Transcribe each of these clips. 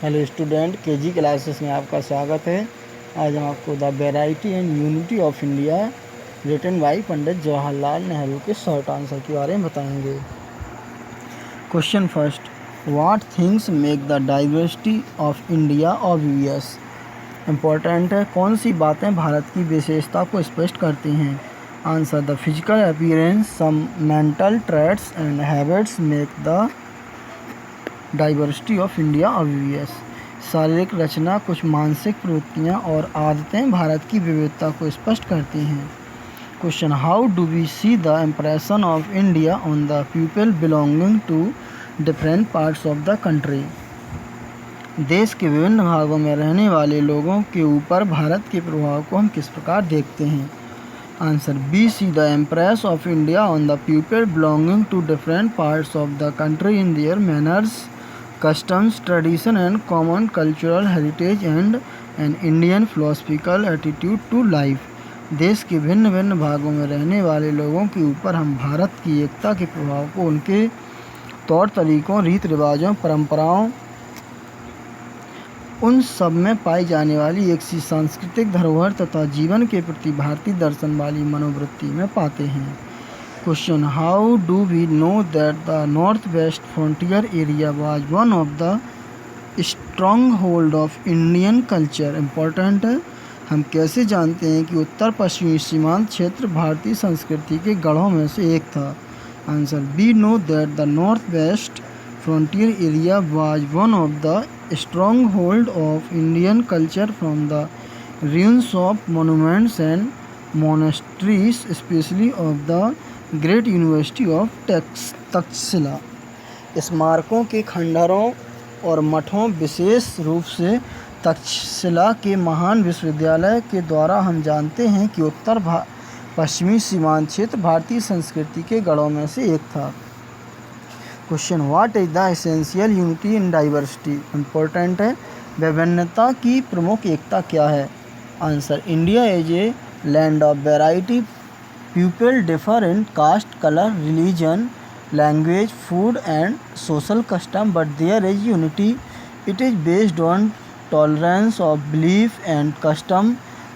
Hello student, KG classes में आपका स्वागत है। आज हम आपको the variety and unity of India written by Pandit Jawaharlal Nehru के शॉर्ट आंसर के बारे में बताएंगे। Question first, what things make the diversity of India obvious. Important है, कौन सी बातें भारत की विशेषता को स्पष्ट करती हैं। Answer, the physical appearance, some mental traits and habits make the diversity of India obvious. शारीरिक रचना, कुछ मानसिक प्रवृत्तियाँ और आदतें भारत की विविधता को स्पष्ट करती हैं। Question, how do we see the impression of India on the people belonging to different parts of the country. देश के विभिन्न भागों में रहने वाले लोगों के ऊपर भारत के प्रभाव को हम किस प्रकार देखते हैं। Answer, we see the impress of India on the people belonging to different parts of the country in their manners, customs, tradition and common cultural heritage and an Indian philosophical attitude to life। देश के भिन्न भिन्न भागों में रहने वाले लोगों के ऊपर हम भारत की एकता के प्रभाव को उनके तौर तरीकों, रीति रिवाजों, परंपराओं, उन सब में पाई जाने वाली एक सी सांस्कृतिक धरोहर तथा जीवन के प्रति भारतीय दर्शन वाली मनोवृत्ति में पाते हैं। Question, how do we know that the northwest frontier area was one of the stronghold of Indian culture? Important है, हम कैसे जानते हैं कि उत्तर पश्चिमी सीमांत क्षेत्र भारतीय संस्कृति के गढ़ों में से एक था। Answer, we know that the northwest frontier area was one of the stronghold of Indian culture from the ruins of monuments and monasteries, especially of the great university of Takshashila. स्मारकों के खंडहरों और मठों, विशेष रूप से तक्षशिला के महान विश्वविद्यालय के द्वारा हम जानते हैं कि उत्तर पश्चिमी सीमांत क्षेत्र भारतीय संस्कृति के गढ़ों में से एक था। Question, what is the essential unity in diversity. Important है, विभिन्नता की प्रमुख एकता क्या है। Answer, India is a land of variety. People differ in caste, color, religion, language, food and social custom, but there is unity. It is based on tolerance of belief and custom.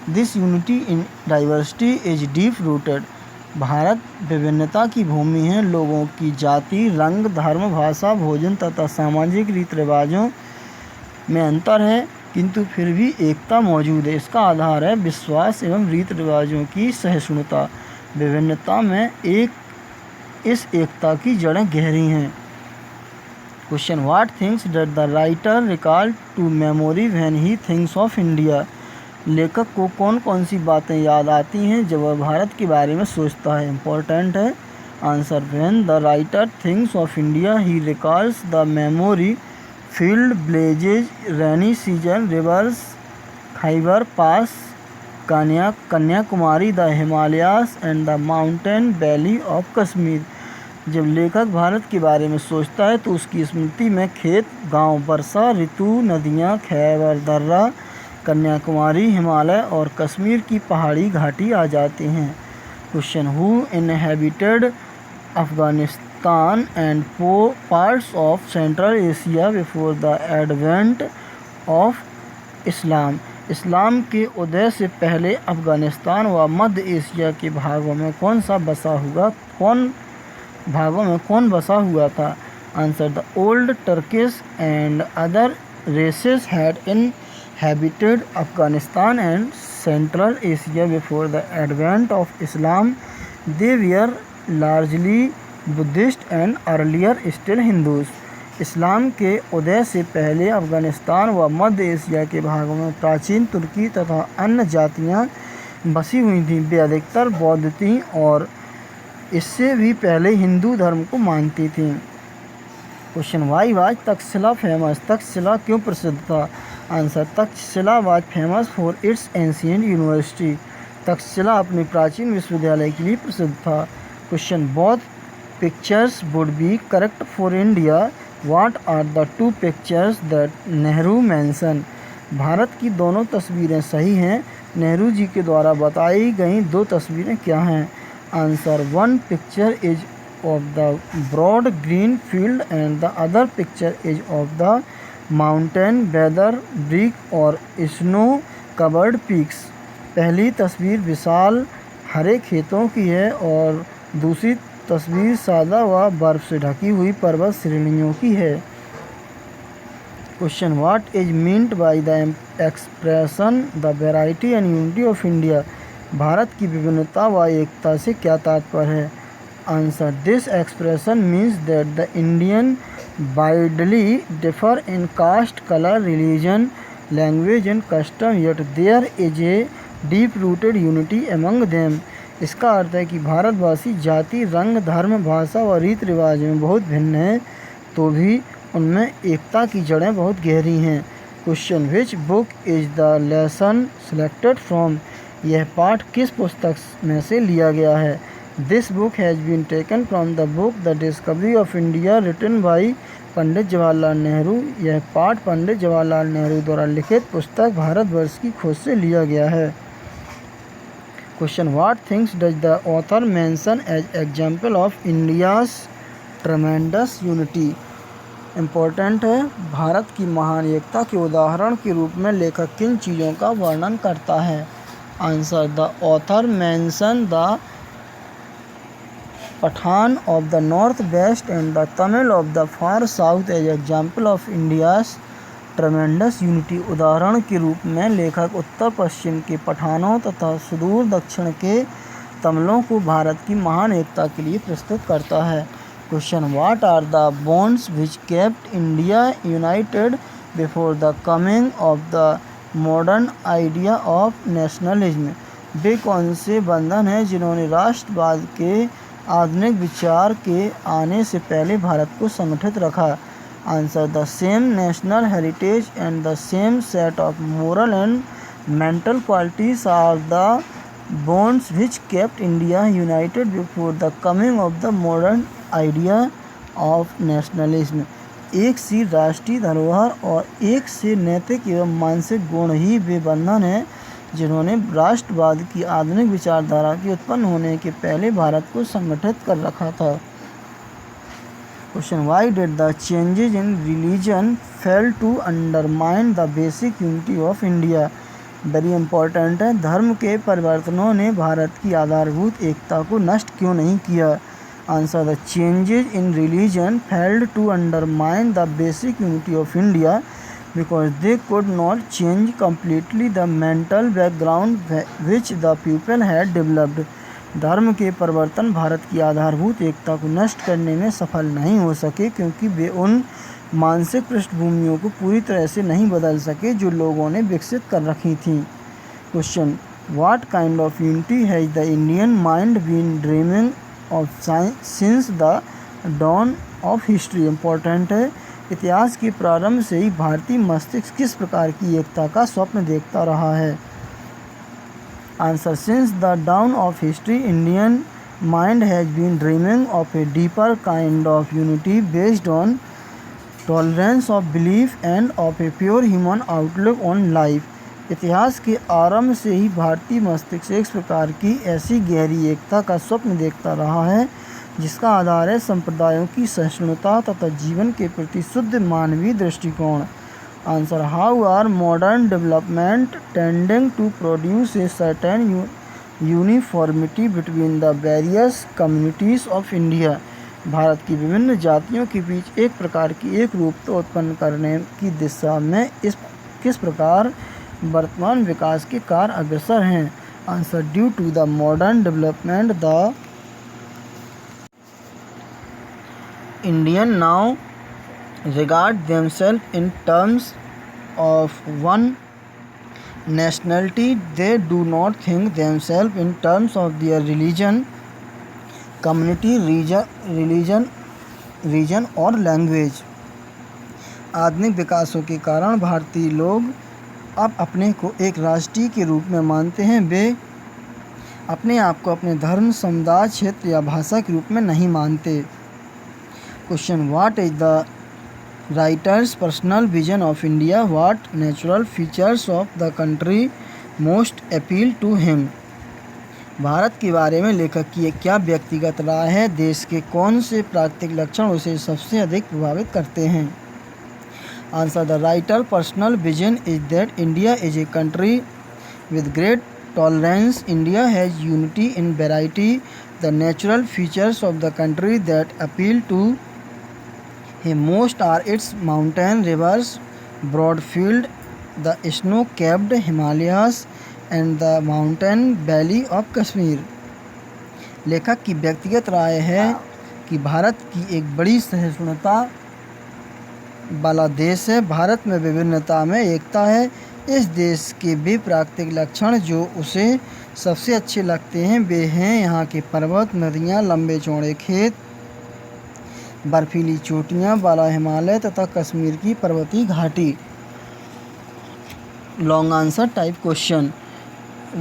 This unity in diversity is deep rooted. Bharat विभिन्नता की भूमि है। लोगों की जाति, रंग, धर्म, भाषा, भोजन तथा सामाजिक रीति रिवाजों में अंतर है, किंतु फिर भी एकता मौजूद है। इसका आधार है विश्वास एवं रीति रिवाजों की सहिष्णुता। विभिन्नता में इस एकता की जड़ें गहरी हैं। Question, what things does the writer recall to memory when he thinks of India. लेखक को कौन कौन सी बातें याद आती हैं जब वह भारत के बारे में सोचता है। इम्पोर्टेंट है। Answer, when the writer thinks of India he recalls the memory field, villages, rainy season, reverse, Khyber pass, Kanyakumari, the Himalayas and the mountain valley of Kashmir. जब लेखक भारत के बारे में सोचता है तो उसकी स्मृति में खेत, गांव, वर्षा ऋतु, नदियां, खैबर दर्रा, कन्याकुमारी, हिमालय और कश्मीर की पहाड़ी घाटी आ जाती हैं। Question, who inhabited Afghanistan and parts of central Asia before the advent of Islam. Islam के उदय से पहले अफगानिस्तान व मध्य एशिया के भागों में कौन बसा हुआ था। Answer, the old Turkish and other races had inhabited Afghanistan and central Asia before the advent of Islam. They were largely Buddhist and earlier still Hindus. Islam के उदय से पहले अफगानिस्तान व मध्य एशिया के भागों में प्राचीन तुर्की तथा अन्य जातियां बसी हुई थीं। वे अधिकतर बौद्ध थीं और इससे भी पहले हिंदू धर्म को मानती थीं। Question, why was Takshashila famous. Takshashila क्यों प्रसिद्ध था। Answer, Takshashila was famous for its ancient university. Takshashila अपने प्राचीन विश्वविद्यालय के लिए प्रसिद्ध था। Question, both pictures would be correct for India. What are the two pictures that Nehru mention. Bharat की दोनों तस्वीरें सही हैं। नेहरू जी के द्वारा बताई गई दो तस्वीरें क्या हैं। Answer, one picture is of the broad green field and the other picture is of the mountain, weather, brick और स्नो कवर्ड पीक्स। पहली तस्वीर विशाल हरे खेतों की है और दूसरी तस्वीर सादा व बर्फ से ढकी हुई पर्वत श्रेणियों की है। Question what is meant by the expression the variety and unity of India. भारत की विभिन्नता व एकता से क्या तात्पर्य है। Answer this expression means that the Indian widely differ in caste, colour, religion, language and custom, yet there is a deep rooted unity among them. इसका अर्थ है कि भारतवासी जाति, रंग, धर्म, भाषा व रीति रिवाज में बहुत भिन्न हैं, तो भी उनमें एकता की जड़ें बहुत गहरी हैं। Question which book is the lesson selected from. यह पाठ किस पुस्तक में से लिया गया है। This book has been taken from the book the discovery of India written by Pandit Jawaharlal Nehru. यह पाठ पंडित जवाहरलाल नेहरू द्वारा लिखित पुस्तक भारतवर्ष की खोज से लिया गया है। Question what things does the author mention as example of India's tremendous unity. Important है, भारत की महान एकता के उदाहरण के रूप में लेखक किन चीज़ों का वर्णन करता है। Answer the author mention the Pathan of the north west and the Tamil of the far south as example of India's tremendous unity. उदाहरण के रूप में लेखक उत्तर पश्चिम के पठानों तथा सुदूर दक्षिण के तमिलों को भारत की महान एकता के लिए प्रस्तुत करता है। Question what are the bonds which kept India united before the coming of the modern idea of nationalism. वे कौन से बंधन हैं जिन्होंने राष्ट्रवाद के आधुनिक विचार के आने से पहले भारत को संगठित रखा। Answer the same national heritage and the same set of moral and mental qualities are the bonds which kept India united before the coming of the modern idea of nationalism. एक सी राष्ट्रीय धरोहर और एक से नैतिक एवं मानसिक गुण ही वे बंधन हैं जिन्होंने राष्ट्रवाद की आधुनिक विचारधारा के उत्पन्न होने के पहले भारत को संगठित कर रखा था। Question why did the changes in religion fail to undermine the basic unity of India. Very important है, धर्म के परिवर्तनों ने भारत की आधारभूत एकता को नष्ट क्यों नहीं किया। Answer the changes in religion failed to undermine the basic unity of India because they could not change completely the mental background which the people had developed. धर्म के परिवर्तन भारत की आधारभूत एकता को नष्ट करने में सफल नहीं हो सके क्योंकि वे उन मानसिक पृष्ठभूमियों को पूरी तरह से नहीं बदल सके जो लोगों ने विकसित कर रखी थीं। Question what kind of unity has the Indian mind been dreaming of since the dawn of history. Important है, इतिहास के प्रारंभ से ही भारतीय मस्तिष्क किस प्रकार की एकता का स्वप्न देखता रहा है। Answer since the dawn of history Indian mind has been dreaming of a deeper kind of unity based on tolerance of belief and of a pure human outlook on life. इतिहास के आरंभ से ही भारतीय मस्तिष्क एक प्रकार की ऐसी गहरी एकता का स्वप्न देखता रहा है जिसका आधार है संप्रदायों की सहिष्णुता तथा जीवन के प्रति शुद्ध मानवीय दृष्टिकोण। Answer how are modern development tending to produce a certain uniformity between the various communities of India. भारत की विभिन्न जातियों के बीच एक प्रकार की एक रूपता उत्पन्न करने की दिशा में किस प्रकार वर्तमान विकास के कार्य अग्रसर हैं। Answer due to the modern development the Indian now regard themselves in terms of one nationality. They do not think themselves in terms of their religion, community, region और language. आधुनिक विकासों के कारण भारतीय लोग अब अपने को एक राष्ट्रीय के रूप में मानते हैं। वे अपने आप को अपने धर्म, समुदाय, क्षेत्र या भाषा के रूप में नहीं मानते। Question what is the writer's personal vision of India. What natural features of the country most appeal to him. भारत के बारे में लेखक की क्या व्यक्तिगत राय है। देश के कौन से प्राकृतिक लक्षण उसे सबसे अधिक प्रभावित करते हैं। Answer. The writer personal vision is that India is a country with great tolerance. India has unity in variety. The natural features of the country that appeal to him most are its mountain, rivers, broad field, the snow-capped Himalayas and the mountain valley of Kashmir. लेखक की व्यक्तिगत राय है कि भारत की एक बड़ी सहिष्णुता वाला देश है। भारत में विभिन्नता में एकता है। इस देश के वे प्राकृतिक लक्षण जो उसे सबसे अच्छे लगते हैं वे हैं यहाँ के पर्वत, नदियाँ, लंबे चौड़े खेत, बर्फीली चोटियाँ, बाला हिमालय तथा कश्मीर की पर्वतीय घाटी। Long answer type question.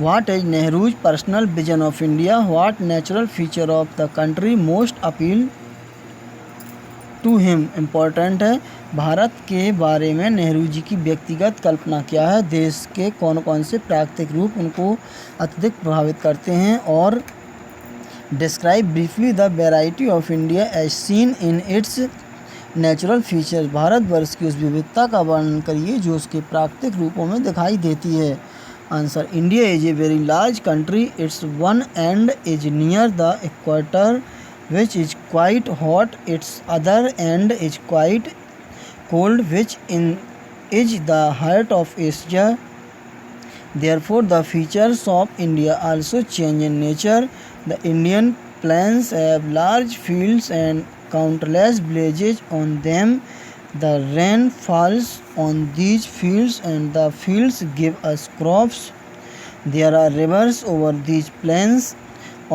What is Nehru's personal vision of India? What natural feature of the country most appeal to him? Important है। भारत के बारे में नेहरू जी की व्यक्तिगत कल्पना क्या है? देश के कौन कौन से प्राकृतिक रूप उनको अत्यधिक प्रभावित करते हैं? और describe briefly the variety of India as seen in its natural features. भारतवर्ष की उस विविधता का वर्णन करिए जो उसके प्राकृतिक रूपों में दिखाई देती है। Answer. India is a very large country. It's one and is near the equator which is quite hot. Its other end is quite cold, which is the heart of Asia. Therefore, the features of India also change in nature. The Indian plains have large fields and countless villages on them. The rain falls on these fields and the fields give us crops. There are rivers over these plains.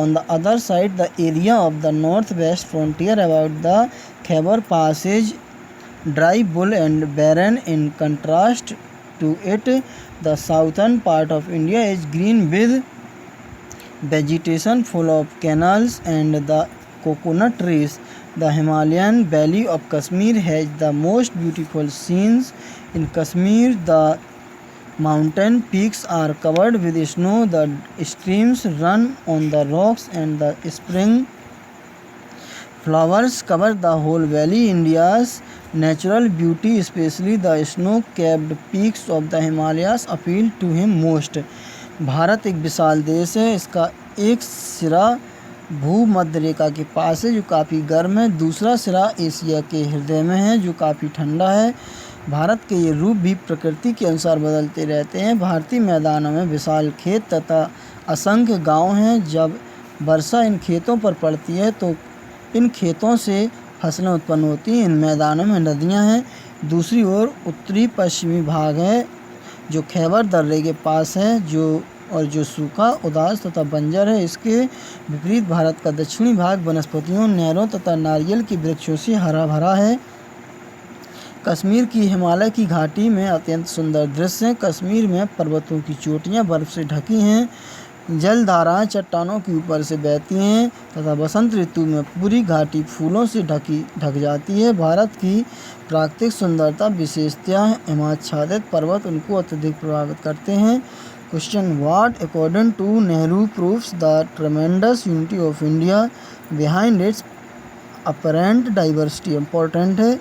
On the other side, the area of the northwest frontier about the Khyber Pass is dry, bull and barren. In contrast to it, the southern part of India is green with vegetation full of canals and the coconut trees. The Himalayan valley of Kashmir has the most beautiful scenes. In Kashmir, the mountain peaks are covered with snow, the streams run on the rocks and the spring flowers cover the whole valley. India's natural beauty, especially the snow-capped peaks of the Himalayas, appeal to him most. Bharat एक विशाल देश है। इसका एक सिरा भूमध्य रेखा के पास है जो काफ़ी गर्म है। दूसरा सिरा एशिया के हृदय में है जो काफ़ी ठंडा है। भारत के ये रूप भी प्रकृति के अनुसार बदलते रहते हैं। भारतीय मैदानों में विशाल खेत तथा असंख्य गांव हैं। जब वर्षा इन खेतों पर पड़ती है तो इन खेतों से फसलें उत्पन्न होती हैं। इन मैदानों में नदियां हैं। दूसरी ओर उत्तरी पश्चिमी भाग है जो खैबर दर्रे के पास है जो सूखा, उदास तथा बंजर है। इसके विपरीत भारत का दक्षिणी भाग वनस्पतियों, नहरों तथा नारियल के वृक्षों से हरा भरा है। कश्मीर की हिमालय की घाटी में अत्यंत सुंदर दृश्य हैं। कश्मीर में पर्वतों की चोटियां बर्फ से ढकी हैं। जलधाराएं चट्टानों के ऊपर से बहती हैं तथा बसंत ऋतु में पूरी घाटी फूलों से ढक जाती है। भारत की प्राकृतिक सुंदरता विशेषतः हिमाच्छादित पर्वत उनको अत्यधिक प्रभावित करते हैं। Question. What according to Nehru proves the tremendous unity of India behind its apparent diversity? Important है।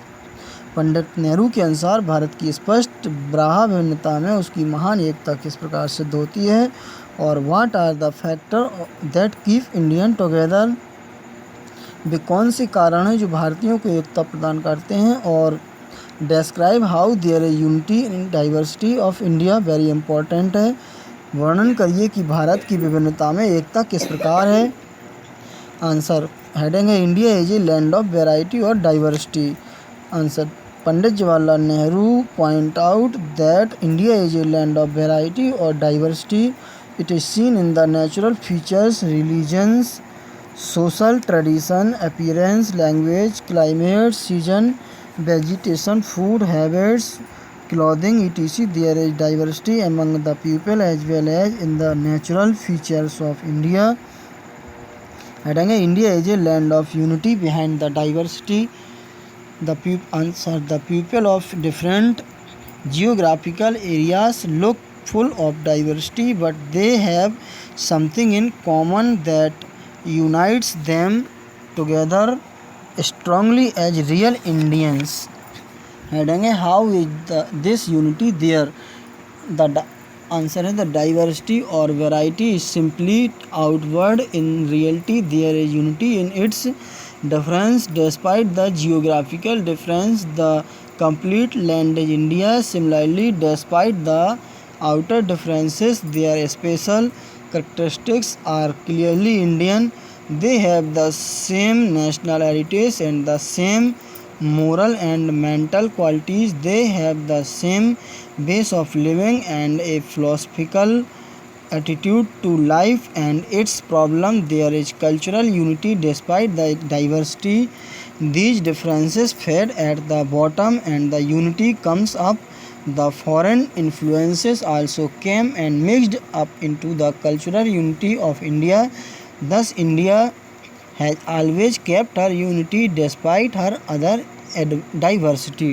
पंडित नेहरू के अनुसार भारत की स्पष्ट ब्राह विभिन्नता में उसकी महान एकता किस प्रकार सिद्ध होती है? और what are the factor that keep Indian together? वे कौन से कारण हैं जो भारतीयों को एकता प्रदान करते हैं? और describe how there is unity in diversity of India? Very important है। वर्णन करिए कि भारत की विभिन्नता में एकता किस प्रकार है। आंसर. हेडिंग है India is a land of variety और diversity. Answer. Pandit Jawaharlal Nehru point out that India is a land of variety or diversity. It is seen in the natural features, religions, social tradition, appearance, language, climate, season, vegetation, food, habits, clothing, etc. There is diversity among the people as well as in the natural features of India. Heading India is a land of unity behind the diversity. The people of different geographical areas look full of diversity, but they have something in common that unites them together strongly as real Indians. हेडिंग है how is this unity there. The answer है the diversity और variety is simply outward, in reality there is unity in its difference despite the geographical difference, the complete land is India. Similarly, despite the outer differences, their special characteristics are clearly Indian. They have the same national heritage and the same moral and mental qualities. They have the same base of living and a philosophical attitude to life and its problem. There is cultural unity despite the diversity. These differences fade at the bottom and the unity comes up. The foreign influences also came and mixed up into the cultural unity of India. Thus India has always kept her unity despite her other diversity.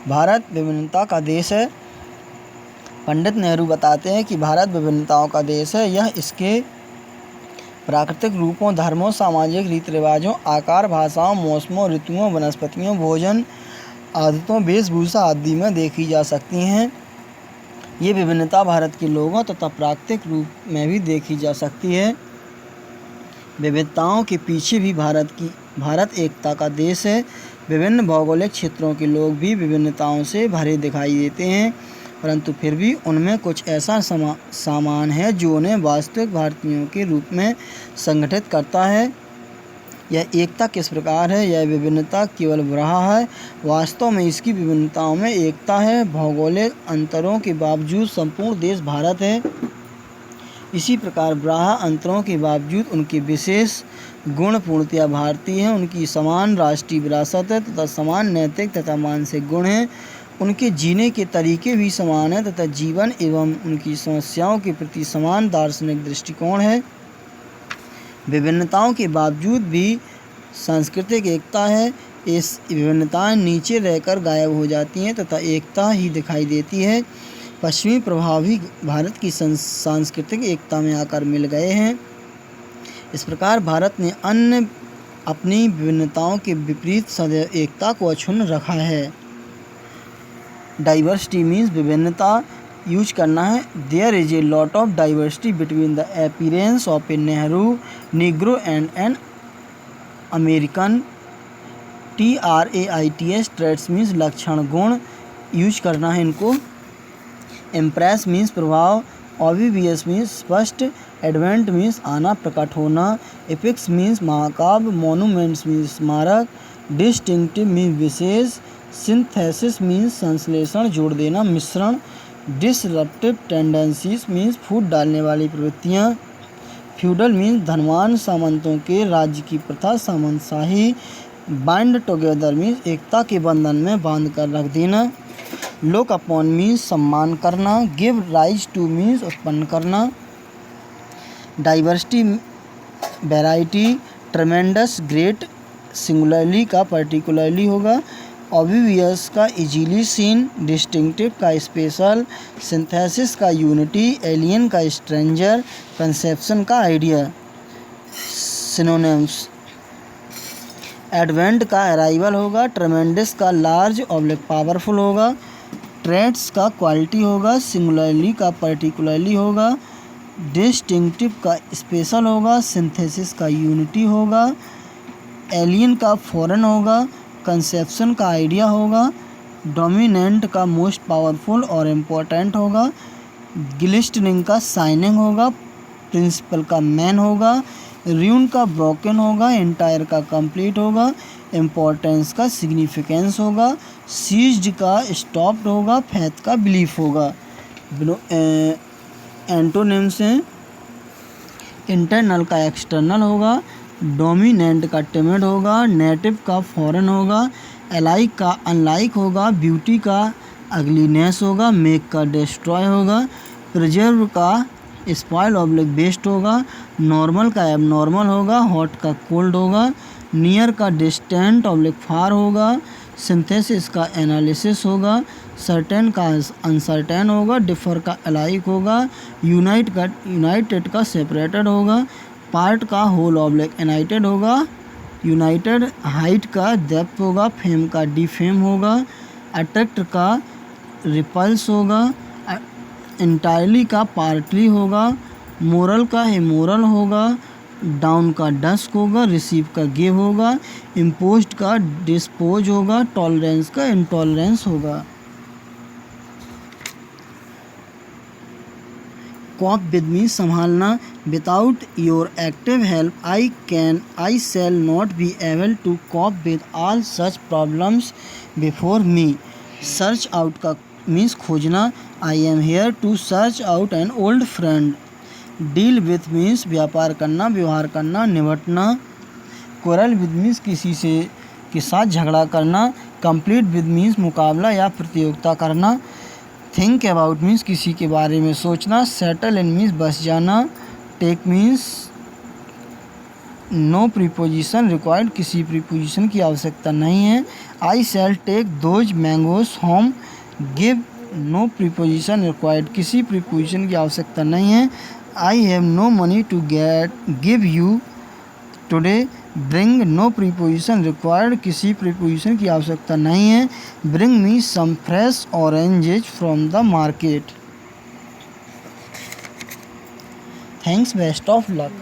Bharat विभिन्नता का देश है। पंडित नेहरू बताते हैं कि भारत विभिन्नताओं का देश है। यह इसके प्राकृतिक रूपों, धर्मों, सामाजिक रीति रिवाजों, आकार, भाषाओं, मौसमों, ऋतुओं, वनस्पतियों, भोजन, आदतों, वेशभूषा आदि में देखी जा सकती हैं। ये विभिन्नता भारत के लोगों तथा प्राकृतिक रूप में भी देखी जा सकती है। विविधताओं के पीछे भी भारत एकता का देश है। विभिन्न भौगोलिक क्षेत्रों के लोग भी विभिन्नताओं से भरे दिखाई देते हैं, परंतु फिर भी उनमें कुछ ऐसा सामान है जो उन्हें वास्तविक भारतीयों के रूप में संगठित करता है। यह एकता किस प्रकार है? यह विभिन्नता केवल ब्राह्य है, वास्तव में इसकी विभिन्नताओं में एकता है। भौगोलिक अंतरों के बावजूद संपूर्ण देश भारत है। इसी प्रकार ब्राह्य अंतरों के बावजूद उनके विशेष गुण पूर्णतया भारतीय हैं। उनकी समान राष्ट्रीय विरासत है तथा समान नैतिक तथा मानसिक गुण हैं। उनके जीने के तरीके भी समान हैं तथा जीवन एवं उनकी समस्याओं के प्रति समान दार्शनिक दृष्टिकोण है। विभिन्नताओं के बावजूद भी सांस्कृतिक एकता है। इस विभिन्नताएं नीचे रहकर गायब हो जाती हैं तथा एकता ही दिखाई देती है। पश्चिमी प्रभाव भी भारत की सांस्कृतिक एकता में आकर मिल गए हैं। इस प्रकार भारत ने अपनी विभिन्नताओं के विपरीत सदैव एकता को अक्षुण्ण रखा है। डाइवर्सिटी मीन्स विभिन्नता यूज करना है। There is a lot of diversity between the appearance of a Negro and an American. TRAITS traits means लक्षण, गुण यूज करना है इनको। इम्प्रेस मीन्स प्रभाव, ऑब्वियस मीन्स स्पष्ट, एडवेंट मीन्स आना, प्रकट होना, एपिक्स मीन्स महाकाव्य, मोनूमेंट्स मीन्स स्मारक, डिस्टिंक्टिव मीन्स विशेष, सिंथेसिस मीन्स संश्लेषण, जोड़ देना, मिश्रण, डिसरप्टिव टेंडेंसीज मीन्स फूट डालने वाली प्रवृत्तियाँ, फ्यूडल मीन्स धनवान सामंतों के राज्य की प्रथा, सामंतशाही, बाइंड टुगेदर मीन्स एकता के बंधन में बांध कर रख देना, लुक अपॉन मीन्स सम्मान करना, गिव राइज टू मीन्स उत्पन्न करना। डाइवर्सिटी वैरायटी, ट्रेमेंडस, ग्रेट, सिंगुलरली का पर्टिकुलरली होगा, ऑब्वियस का इजीली सीन, डिस्टिंक्टिव का स्पेशल, सिंथेसिस का यूनिटी, एलियन का स्ट्रेंजर, कंसेप्शन का आइडिया। सिनोनिम्स, एडवेंट का अराइवल होगा, ट्रेमेंडस का लार्ज ऑब्लिक पावरफुल होगा, ट्रेट्स का क्वालिटी होगा, सिंगुलरली का पर्टिकुलरली होगा, डिस्टिंक्टिव का स्पेशल होगा, सिंथेसिस का यूनिटी होगा, एलियन का फॉरेन होगा, कंसेप्शन का आइडिया होगा, डोमिनेंट का मोस्ट पावरफुल और इम्पोर्टेंट होगा, ग्लिस्टनिंग का शाइनिंग होगा, प्रिंसिपल का मैन होगा, र्यून का ब्रोकन होगा, एंटायर का कंप्लीट होगा, इम्पोर्टेंस का सिग्निफिकेंस होगा, सीज्ड का स्टॉप्ड होगा, फैथ का बिलीफ होगा। एंटोनिम्स हैं, इंटरनल का एक्सटर्नल होगा, डोमिनेंट का टिमिड होगा, नेटिव का फॉरेन होगा, अलाइक का अनलाइक होगा, ब्यूटी का अगलीनेस होगा, मेक का डिस्ट्रॉय होगा, प्रिजर्व का स्पॉइल ऑब्लिक वेस्ट होगा, नॉर्मल का एबनॉर्मल होगा, हॉट का कोल्ड होगा, नियर का डिस्टेंट ऑब्लिक फार होगा, सिंथेसिस का एनालिसिस होगा, सर्टेन का अनसर्टेन होगा, डिफर का अलाइक होगा, यूनाइटेड का सेपरेटेड होगा, पार्ट का होल ऑब्लिक यूनाइटेड होगा, यूनाइटेड हाइट का डेप्थ होगा, फेम का डिफेम होगा, अट्रैक्ट का रिपल्स होगा, इंटायरली का पार्टली होगा, मोरल का इमोरल होगा, डाउन का डस्क होगा, रिसीव का गिव होगा, इम्पोज्ड का डिस्पोज होगा, टॉलरेंस का इंटॉलरेंस होगा। कॉप विद मीन्स संभालना। Without your active help I shall not be able to cope with all such problems before me. Search out का मीन्स खोजना। I am here to search out an old friend. Deal with means व्यापार करना, व्यवहार करना, निपटना। Quarrel with means किसी से के साथ झगड़ा करना। कंप्लीट विद मीन्स मुकाबला या प्रतियोगिता करना। थिंक अबाउट मीन्स किसी के बारे में सोचना। सेटल इन मीन्स बस जाना। Take means no preposition required, किसी प्रीपोजिशन की आवश्यकता नहीं है। I shall take those mangoes home. Give no preposition required, किसी प्रीपोजिशन की आवश्यकता नहीं है। I have no money to give you today. Bring no preposition required, किसी प्रीपोजिशन की आवश्यकता नहीं है। Bring me some fresh oranges from the market. Thanks, best of luck.